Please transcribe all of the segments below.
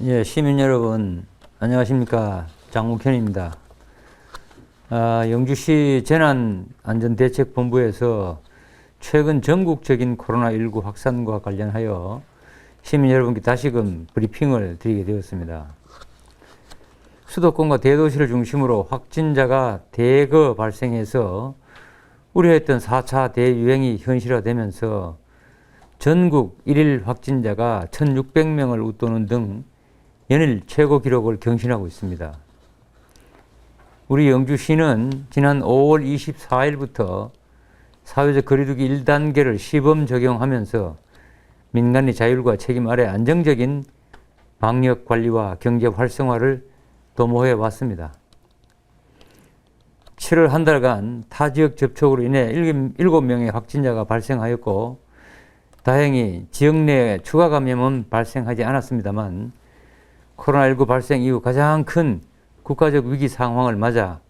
예, 시민 여러분, 안녕하십니까. 장욱현입니다. 영주시 재난안전대책본부에서 최근 전국적인 코로나19 확산과 관련하여 시민 여러분께 다시금 브리핑을 드리게 되었습니다. 수도권과 대도시를 중심으로 확진자가 대거 발생해서 우려했던 4차 대유행이 현실화되면서 전국 1일 확진자가 1,600명을 웃도는 등 연일 최고 기록을 경신하고 있습니다. 우리 영주시는 지난 5월 24일부터 사회적 거리두기 1단계를 시범 적용하면서 민간의 자율과 책임 아래 안정적인 방역 관리와 경제 활성화를 도모해 왔습니다. 7월 한 달간 타 지역 접촉으로 인해 7명의 확진자가 발생하였고 다행히 지역 내에 추가 감염은 발생하지 않았습니다만 코로나19 발생 이후 가장 큰 국가적 위기 상황을 맞아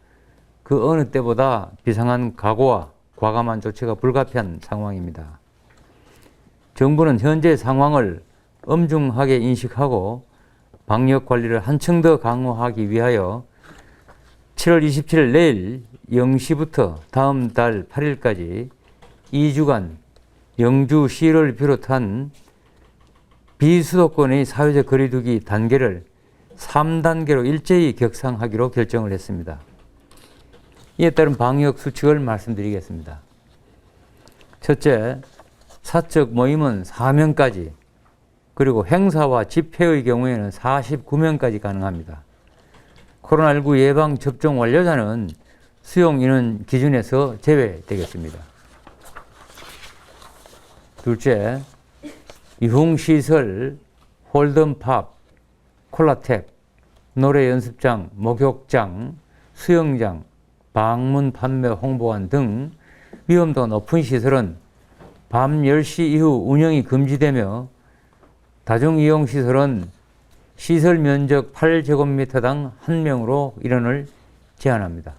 그 어느 때보다 비상한 각오와 과감한 조치가 불가피한 상황입니다. 정부는 현재 상황을 엄중하게 인식하고 방역 관리를 한층 더 강화하기 위하여 7월 27일 내일 0시부터 다음 달 8일까지 2주간 영주시를 비롯한 비수도권의 사회적 거리두기 단계를 3단계로 일제히 격상하기로 결정을 했습니다. 이에 따른 방역 수칙을 말씀드리겠습니다. 첫째, 사적 모임은 4명까지, 그리고 행사와 집회의 경우에는 49명까지 가능합니다. 코로나19 예방 접종 완료자는 수용 인원 기준에서 제외되겠습니다. 둘째, 유흥시설, 홀덤팝, 콜라텍, 노래 연습장, 목욕장, 수영장, 방문 판매 홍보관 등 위험도가 높은 시설은 밤 10시 이후 운영이 금지되며 다중이용시설은 시설 면적 8제곱미터당 1명으로 인원을 제한합니다.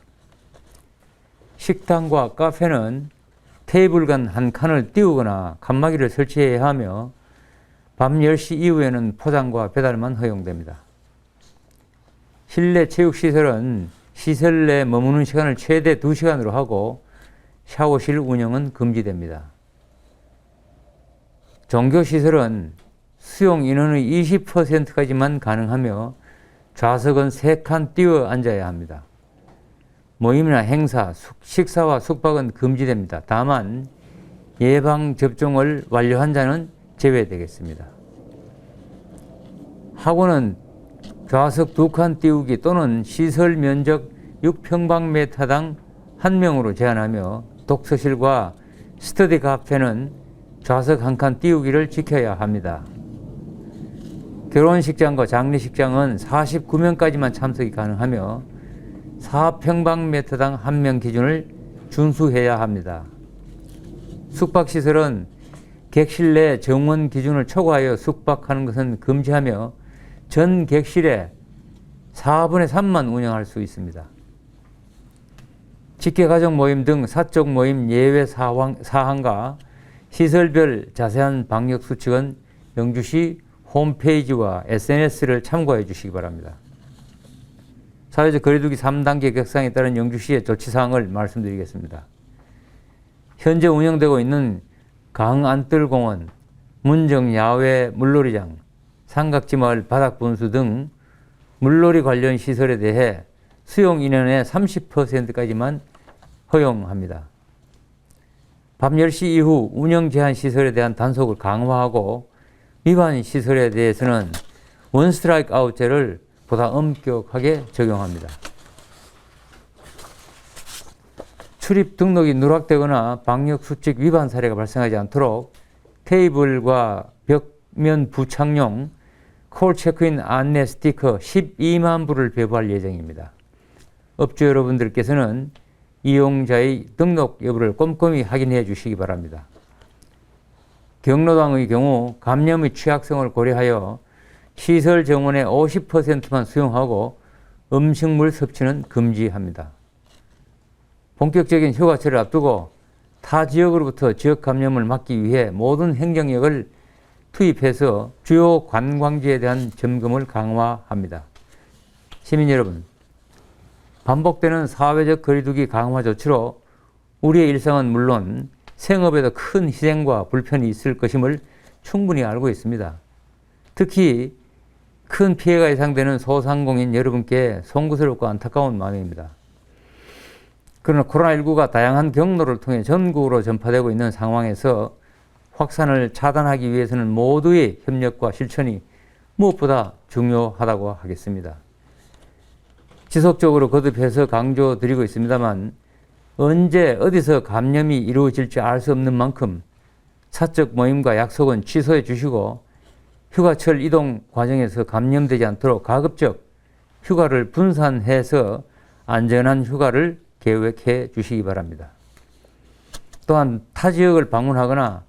식당과 카페는 테이블 간 한 칸을 띄우거나 칸막이를 설치해야 하며 밤 10시 이후에는 포장과 배달만 허용됩니다. 실내 체육시설은 시설 내 머무는 시간을 최대 2시간으로 하고 샤워실 운영은 금지됩니다. 종교시설은 수용 인원의 20%까지만 가능하며 좌석은 3칸 띄워 앉아야 합니다. 모임이나 행사, 식사와 숙박은 금지됩니다. 다만 예방접종을 완료한 자는 제외되겠습니다. 학원은 좌석 2칸 띄우기 또는 시설 면적 6평방미터당 1명으로 제한하며 독서실과 스터디 카페는 좌석 1칸 띄우기를 지켜야 합니다. 결혼식장과 장례식장은 49명까지만 참석이 가능하며 4평방미터당 1명 기준을 준수해야 합니다. 숙박시설은 객실 내 정원 기준을 초과하여 숙박하는 것은 금지하며 전 객실에 4분의 3만 운영할 수 있습니다. 직계가족 모임 등 사적 모임 예외 사항과 시설별 자세한 방역 수칙은 영주시 홈페이지와 SNS를 참고해 주시기 바랍니다. 사회적 거리두기 3단계 격상에 따른 영주시의 조치사항을 말씀드리겠습니다. 현재 운영되고 있는 강안뜰공원, 문정야외 물놀이장, 삼각지마을 바닥분수 등 물놀이 관련 시설에 대해 수용 인원의 30%까지만 허용합니다. 밤 10시 이후 운영 제한 시설에 대한 단속을 강화하고 위반 시설에 대해서는 원스트라이크 아웃제를 보다 엄격하게 적용합니다. 출입 등록이 누락되거나 방역수칙 위반 사례가 발생하지 않도록 테이블과 벽면 부착용 콜 체크인 안내 스티커 12만 부를 배부할 예정입니다. 업주 여러분들께서는 이용자의 등록 여부를 꼼꼼히 확인해 주시기 바랍니다. 경로당의 경우 감염의 취약성을 고려하여 시설 정원의 50%만 수용하고 음식물 섭취는 금지합니다. 본격적인 휴가철을 앞두고 타 지역으로부터 지역 감염을 막기 위해 모든 행정력을 투입해서 주요 관광지에 대한 점검을 강화합니다. 시민 여러분, 반복되는 사회적 거리두기 강화 조치로 우리의 일상은 물론 생업에도 큰 희생과 불편이 있을 것임을 충분히 알고 있습니다. 특히 큰 피해가 예상되는 소상공인 여러분께 송구스럽고 안타까운 마음입니다. 그러나 코로나19가 다양한 경로를 통해 전국으로 전파되고 있는 상황에서 확산을 차단하기 위해서는 모두의 협력과 실천이 무엇보다 중요하다고 하겠습니다. 지속적으로 거듭해서 강조드리고 있습니다만 언제 어디서 감염이 이루어질지 알 수 없는 만큼 사적 모임과 약속은 취소해 주시고 휴가철 이동 과정에서 감염되지 않도록 가급적 휴가를 분산해서 안전한 휴가를 계획해 주시기 바랍니다. 또한 타 지역을 방문하거나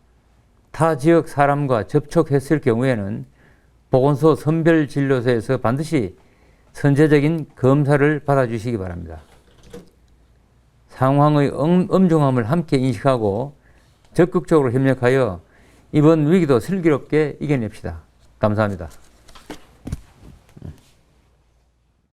타 지역 사람과 접촉했을 경우에는 보건소 선별진료소에서 반드시 선제적인 검사를 받아주시기 바랍니다. 상황의 엄중함을 함께 인식하고 적극적으로 협력하여 이번 위기도 슬기롭게 이겨냅시다. 감사합니다.